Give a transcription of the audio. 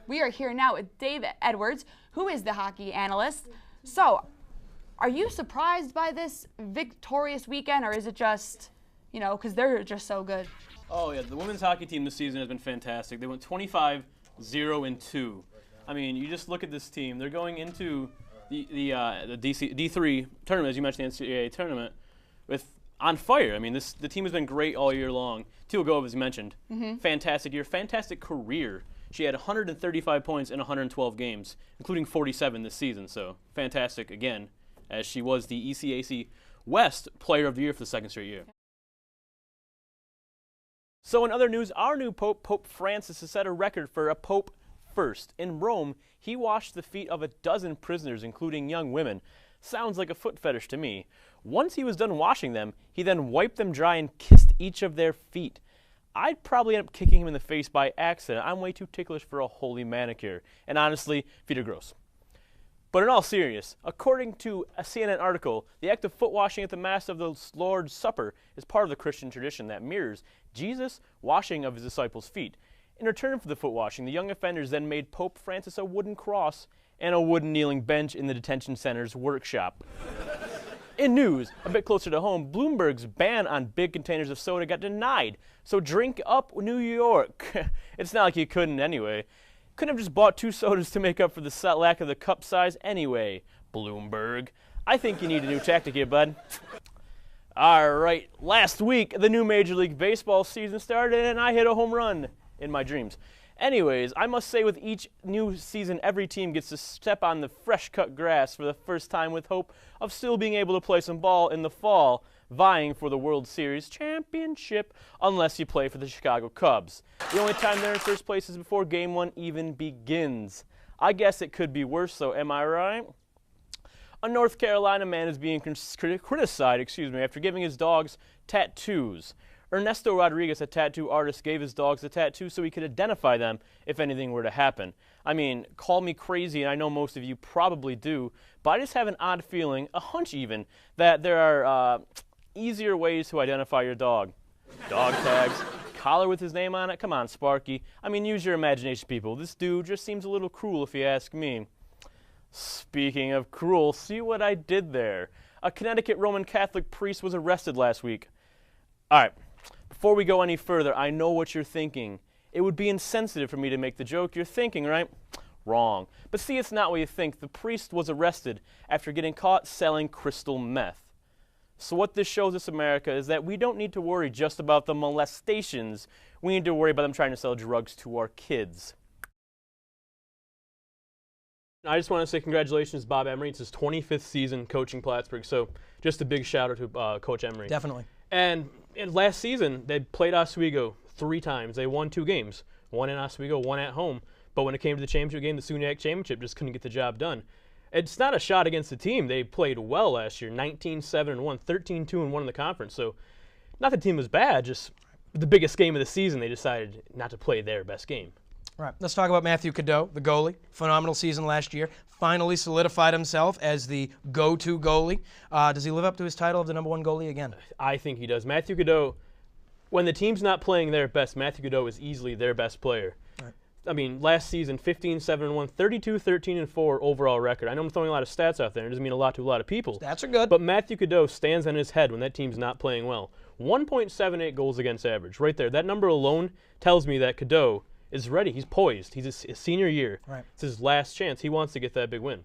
We are here now with Dave Edwards, who is the hockey analyst. So, are you surprised by this victorious weekend, or is it just, because they're just so good? Oh, yeah, the women's hockey team this season has been fantastic. They went 25-0-2. I mean, you just look at this team. They're going into the D3 tournament, as you mentioned, the NCAA tournament, on fire. I mean, the team has been great all year long. Teal Gove, as you mentioned, fantastic year, fantastic career. She had 135 points in 112 games, including 47 this season. So fantastic again, as she was the ECAC West Player of the Year for the second straight year. So in other news, our new Pope, Pope Francis, has set a record for a Pope first. In Rome, he washed the feet of 12 prisoners, including young women. Sounds like a foot fetish to me. Once he was done washing them, he then wiped them dry and kissed each of their feet. I'd probably end up kicking him in the face by accident. I'm way too ticklish for a holy manicure. And honestly, feet are gross. But in all seriousness, according to a CNN article, the act of foot washing at the Mass of the Lord's Supper is part of the Christian tradition that mirrors Jesus' washing of his disciples' feet. In return for the foot washing, the young offenders then made Pope Francis a wooden cross and a wooden kneeling bench in the detention center's workshop. In news, a bit closer to home, Bloomberg's ban on big containers of soda got denied. So drink up, New York. It's not like you couldn't anyway. Couldn't have just bought 2 sodas to make up for the lack of the cup size anyway, Bloomberg. I think you need a new tactic here, bud. All right, last week, the new Major League Baseball season started, and I hit a home run in my dreams. Anyways, I must say with each new season, every team gets to step on the fresh-cut grass for the first time with hope of still being able to play some ball in the fall, vying for the World Series championship, unless you play for the Chicago Cubs. The only time they're in first place is before Game 1 even begins. I guess it could be worse, so am I right? A North Carolina man is being criticized, after giving his dogs tattoos. Ernesto Rodriguez, a tattoo artist, gave his dogs a tattoo so he could identify them if anything were to happen. I mean, call me crazy, and I know most of you probably do, but I just have an odd feeling, a hunch even, that there are easier ways to identify your dog. Dog tags, collar with his name on it. Come on, Sparky. I mean, use your imagination, people. This dude just seems a little cruel if you ask me. Speaking of cruel, see what I did there. A Connecticut Roman Catholic priest was arrested last week. All right. Before we go any further, I know what you're thinking. It would be insensitive for me to make the joke you're thinking, right? Wrong. But see, it's not what you think. The priest was arrested after getting caught selling crystal meth. So what this shows us, America, is that we don't need to worry just about the molestations. We need to worry about them trying to sell drugs to our kids. I just want to say congratulations to Bob Emery. It's his 25th season coaching Plattsburgh, so just a big shout out to Coach Emery. Definitely. And last season, they played Oswego 3 times. They won 2 games, one in Oswego, one at home. But when it came to the championship game, the SUNYAC championship just couldn't get the job done. It's not a shot against the team. They played well last year, 19-7-1, 13-2-1 in the conference. So not the team was bad, just the biggest game of the season, they decided not to play their best game. Right. Let's talk about Matthew Cadeau, the goalie. Phenomenal season last year. Finally solidified himself as the go-to goalie. Does he live up to his title of the #1 goalie again? I think he does. Matthew Cadeau, when the team's not playing their best, Matthew Cadeau is easily their best player. Right. I mean, last season, 15-7-1, 32-13-4 overall record. I know I'm throwing a lot of stats out there. It doesn't mean a lot to a lot of people. Stats are good. But Matthew Cadeau stands on his head when that team's not playing well. 1.78 goals against average. Right there. That number alone tells me that Cadeau is ready. He's poised. He's his senior year. Right. It's his last chance. He wants to get that big win.